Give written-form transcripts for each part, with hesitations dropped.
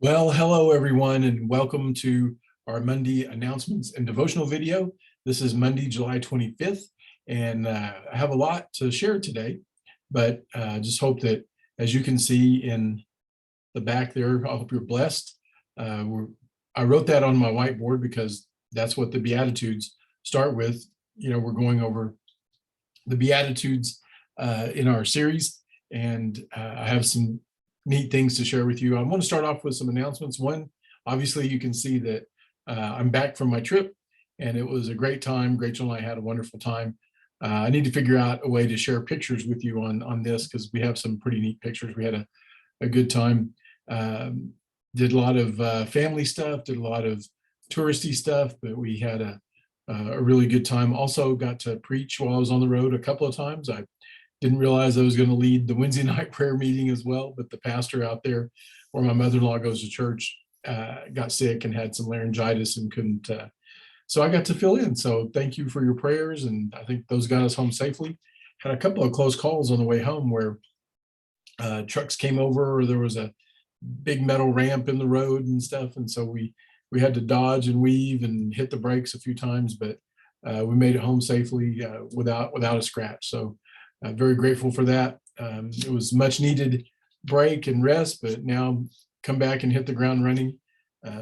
Well, hello everyone, and welcome to our Monday announcements and devotional video. This is Monday, July 25th, and I have a lot to share today, but just hope that, as you can see in the back there, I hope you're blessed. I wrote that on my whiteboard because that's what the Beatitudes start with. We're going over the Beatitudes in our series, and I have some neat things to share with you. I want to start off with some announcements. One, obviously, you can see that I'm back from my trip, and it was a great time. Rachel and I had a wonderful time. I need to figure out a way to share pictures with you on this because we have some pretty neat pictures. We had a good time. Did a lot of family stuff, did a lot of touristy stuff, but we had a really good time. Also got to preach while I was on the road a couple of times. I didn't realize I was going to lead the Wednesday night prayer meeting as well, but the pastor out there where my mother-in-law goes to church got sick and had some laryngitis and couldn't. So I got to fill in. So thank you for your prayers. And I think those got us home safely. Had a couple of close calls on the way home where trucks came over, or there was a big metal ramp in the road and stuff. And so we had to dodge and weave and hit the brakes a few times, but we made it home safely without a scratch. So very grateful for that. It was much needed break and rest, but now come back and hit the ground running.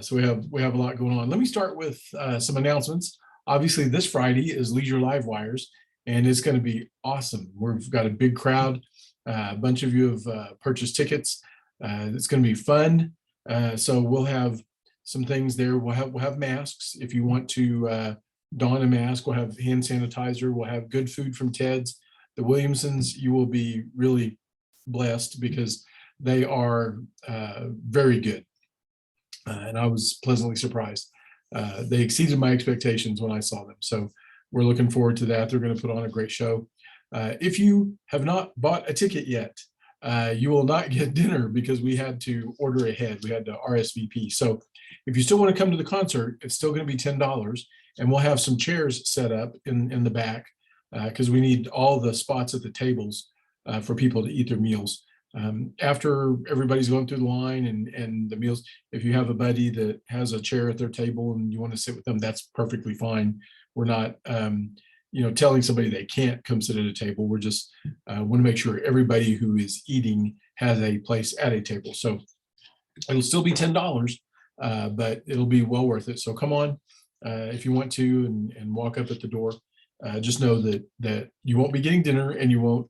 So we have a lot going on. Let me start with some announcements. Obviously, this Friday is Leisure Live Wires, and it's going to be awesome. We've got a big crowd. A bunch of you have purchased tickets. It's going to be fun. So we'll have some things there. We'll have masks if you want to don a mask. We'll have hand sanitizer. We'll have good food from Ted's. The Williamsons, you will be really blessed because they are very good. And I was pleasantly surprised. They exceeded my expectations when I saw them. So we're looking forward to that. They're going to put on a great show. If you have not bought a ticket yet, you will not get dinner because we had to order ahead. We had to RSVP. So if you still want to come to the concert, it's still going to be $10. And we'll have some chairs set up in the back because we need all the spots at the tables for people to eat their meals. After everybody's going through the line and the meals, if you have a buddy that has a chair at their table and you want to sit with them, that's perfectly fine. We're not telling somebody they can't come sit at a table. We're just want to make sure everybody who is eating has a place at a table. So it'll still be $10, but it'll be well worth it. So come on if you want to and walk up at the door. Just know that you won't be getting dinner and you won't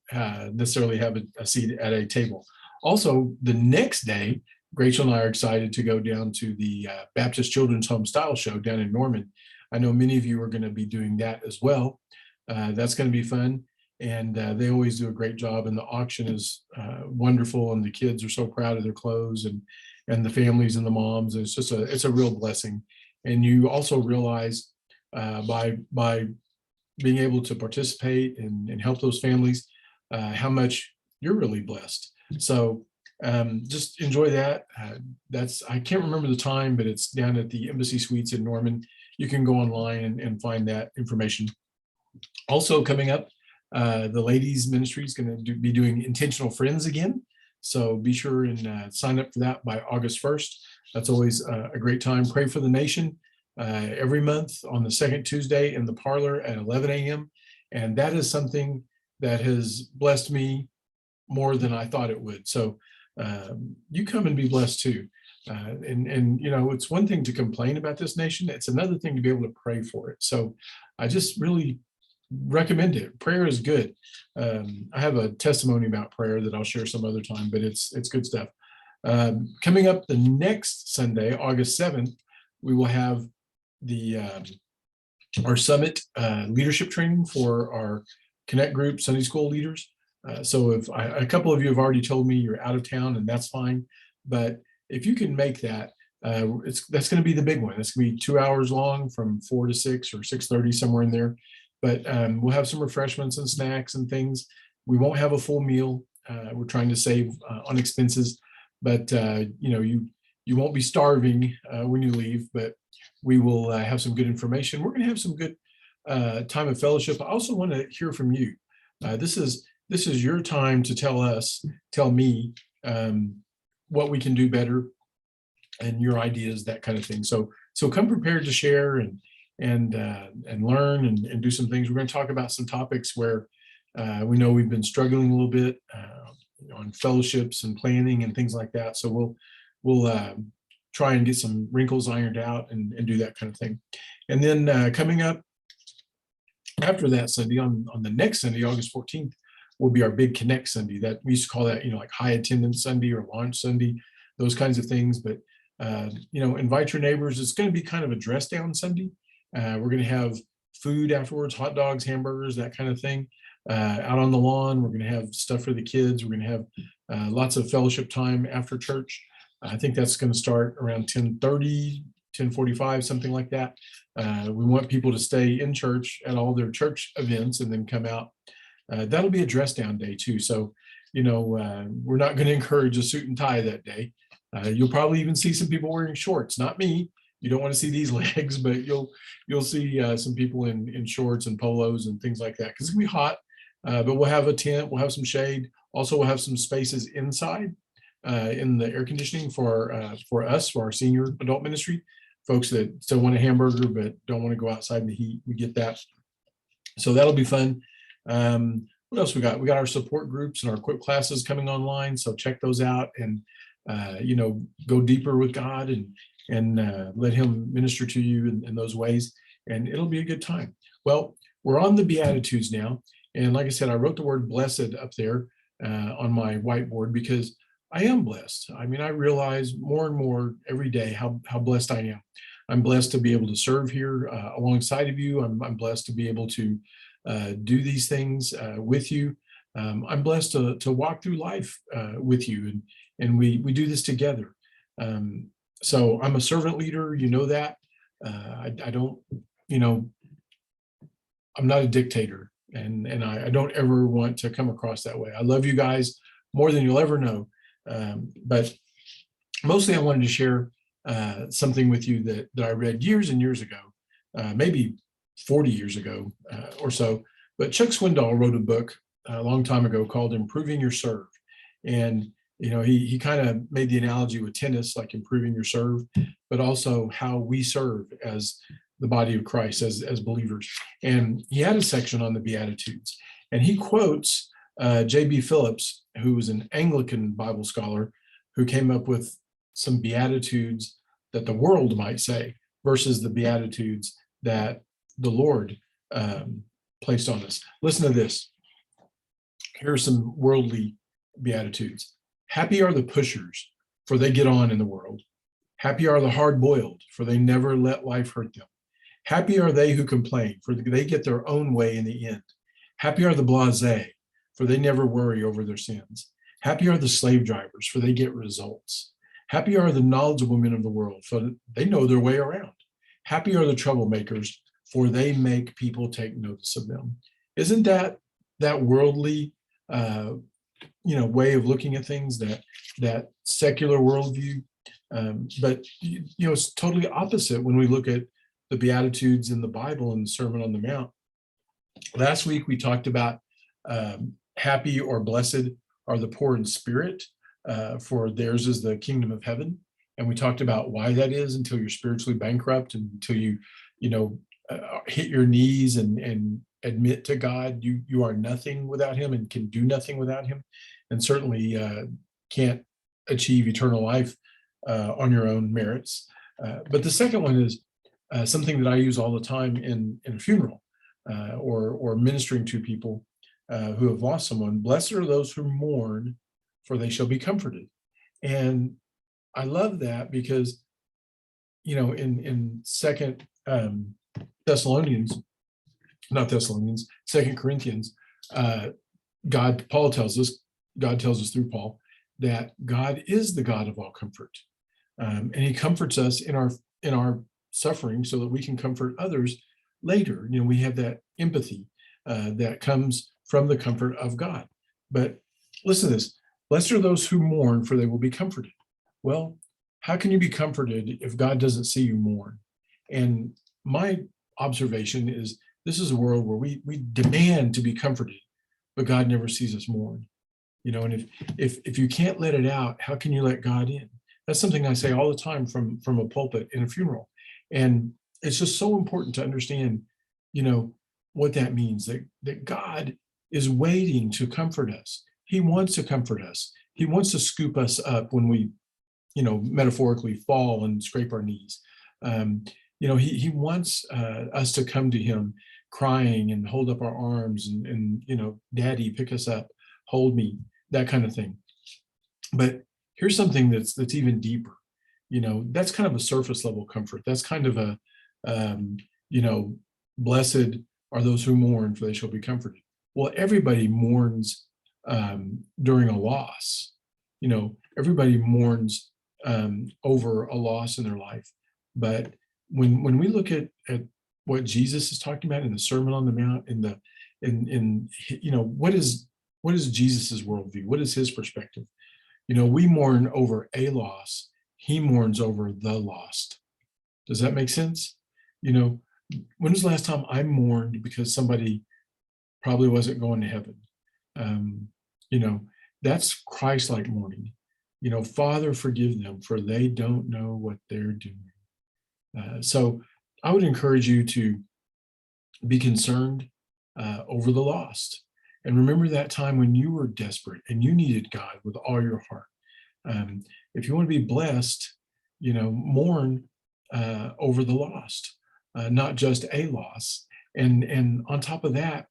necessarily have a seat at a table. Also, the next day, Rachel and I are excited to go down to the Baptist Children's Home Style Show down in Norman. I know many of you are going to be doing that as well. That's going to be fun. And they always do a great job. And the auction is wonderful. And the kids are so proud of their clothes and the families and the moms. And it's a real blessing. And you also realize by being able to participate and help those families, how much you're really blessed. So just enjoy that. I can't remember the time, but it's down at the Embassy Suites in Norman. You can go online and find that information. Also coming up, the ladies ministry is going to be doing Intentional Friends again. So be sure and sign up for that by August 1st. That's always a great time. Pray for the nation. Every month on the second Tuesday in the parlor at 11 a.m. And that is something that has blessed me more than I thought it would. So you come and be blessed too. And it's one thing to complain about this nation. It's another thing to be able to pray for it. So I just really recommend it. Prayer is good. I have a testimony about prayer that I'll share some other time, but it's good stuff. Coming up the next Sunday, August 7th, we will have our summit leadership training for our Connect group Sunday school leaders. So if a couple of you have already told me you're out of town, and that's fine. But if you can make that, that's going to be the big one. It's going to be 2 hours long from 4 to 6 or 6:30, somewhere in there. But we'll have some refreshments and snacks and things. We won't have a full meal. We're trying to save on expenses, but you won't be starving when you leave, but we will have some good information. We're going to have some good time of fellowship. I also want to hear from you. This is your time to tell me what we can do better, and your ideas, that kind of thing. So come prepared to share and learn and do some things. We're going to talk about some topics where we know we've been struggling a little bit on fellowships and planning and things like that. So we'll try and get some wrinkles ironed out and do that kind of thing. And then coming up after that Sunday, on the next Sunday, August 14th, will be our big Connect Sunday. That we used to call that, like high attendance Sunday or launch Sunday, those kinds of things. But invite your neighbors. It's going to be kind of a dress down Sunday. We're going to have food afterwards, hot dogs, hamburgers, that kind of thing. Out on the lawn, we're going to have stuff for the kids. We're going to have lots of fellowship time after church. I think that's going to start around 10:30, 10:45, something like that. We want people to stay in church at all their church events and then come out. That'll be a dress down day too. So, we're not going to encourage a suit and tie that day. You'll probably even see some people wearing shorts. Not me. You don't want to see these legs, but you'll see some people in shorts and polos and things like that, because it's going to be hot. But we'll have a tent. We'll have some shade. Also, we'll have some spaces inside in the air conditioning for us, for our senior adult ministry, folks that still want a hamburger but don't want to go outside in the heat. We get that. So that'll be fun. What else we got? We got our support groups and our equip classes coming online. So check those out and, go deeper with God and let him minister to you in those ways. And it'll be a good time. Well, we're on the Beatitudes now. And like I said, I wrote the word blessed up there on my whiteboard because I am blessed. I mean, I realize more and more every day how blessed I am. I'm blessed to be able to serve here alongside of you. I'm blessed to be able to do these things with you. I'm blessed to walk through life with you, and we do this together. So I'm a servant leader, that. I don't, I'm not a dictator, and I don't ever want to come across that way. I love you guys more than you'll ever know. But mostly I wanted to share something with you that I read years and years ago, maybe 40 years ago or so. But Chuck Swindoll wrote a book a long time ago called Improving Your Serve. And, he kind of made the analogy with tennis, like improving your serve, but also how we serve as the body of Christ, as believers. And he had a section on the Beatitudes. And he quotes J.B. Phillips, who was an Anglican Bible scholar, who came up with some Beatitudes that the world might say versus the Beatitudes that the Lord placed on us. Listen to this. Here are some worldly Beatitudes. Happy are the pushers, for they get on in the world. Happy are the hard-boiled, for they never let life hurt them. Happy are they who complain, for they get their own way in the end. Happy are the blasé, for they never worry over their sins. Happy are the slave drivers, for they get results. Happy are the knowledgeable men of the world, for they know their way around. Happy are the troublemakers, for they make people take notice of them. Isn't that worldly way of looking at things, that secular worldview? But it's totally opposite when we look at the Beatitudes in the Bible and the Sermon on the Mount. Last week we talked about happy or blessed are the poor in spirit, for theirs is the kingdom of heaven. And we talked about why that is until you're spiritually bankrupt, and until you hit your knees and admit to God you are nothing without him and can do nothing without him, and certainly can't achieve eternal life on your own merits. But the second one is something that I use all the time in a funeral or ministering to people who have lost someone. Blessed are those who mourn, for they shall be comforted. And I love that because, in Second Corinthians, Paul tells us, God tells us through Paul, that God is the God of all comfort. And he comforts us in our suffering so that we can comfort others later. We have that empathy that comes from the comfort of God. But listen to this. Blessed are those who mourn, for they will be comforted. Well, how can you be comforted if God doesn't see you mourn? And my observation is this is a world where we demand to be comforted, but God never sees us mourn. And if you can't let it out, how can you let God in? That's something I say all the time from a pulpit in a funeral. And it's just so important to understand, what that means, that God is waiting to comfort us. He wants to comfort us. He wants to scoop us up when we, metaphorically fall and scrape our knees. Um, he wants us to come to him crying and hold up our arms and daddy, pick us up, hold me, that kind of thing. But here's something that's even deeper. That's kind of a surface level comfort. That's kind of a, um, you know, blessed are those who mourn, for they shall be comforted. Well, everybody mourns during a loss. Everybody mourns over a loss in their life. But when we look at what Jesus is talking about in the Sermon on the Mount, what is Jesus's worldview? What is his perspective? We mourn over a loss. He mourns over the lost. Does that make sense? When was the last time I mourned because somebody probably wasn't going to heaven? Um, that's Christ-like mourning. Father, forgive them, for they don't know what they're doing. So I would encourage you to be concerned over the lost. And remember that time when you were desperate and you needed God with all your heart. If you want to be blessed, mourn over the lost, not just a loss. And on top of that,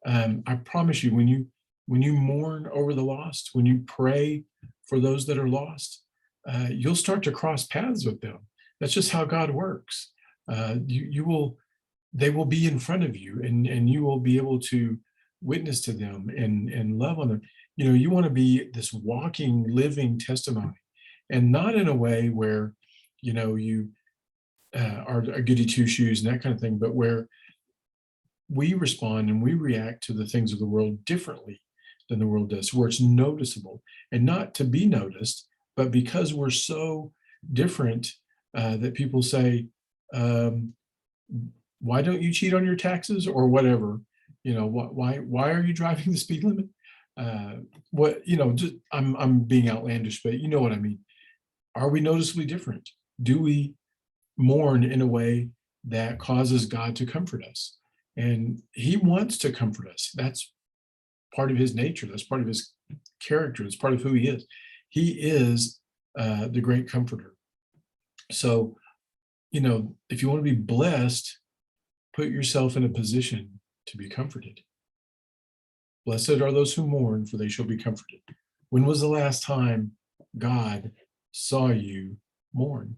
I promise you, when you mourn over the lost, when you pray for those that are lost, you'll start to cross paths with them. That's just how God works. They will be in front of you, and you will be able to witness to them and love on them. You want to be this walking, living testimony, and not in a way where you are a goody two shoes and that kind of thing, but where we respond and we react to the things of the world differently than the world does, where it's noticeable, and not to be noticed, but because we're so different that people say, why don't you cheat on your taxes or whatever? Why are you driving the speed limit? I'm being outlandish, but you know what I mean. Are we noticeably different? Do we mourn in a way that causes God to comfort us? And he wants to comfort us. That's part of his nature. That's part of his character. It's part of who he is. He is the great comforter. So, if you want to be blessed, put yourself in a position to be comforted. Blessed are those who mourn, for they shall be comforted. When was the last time God saw you mourn?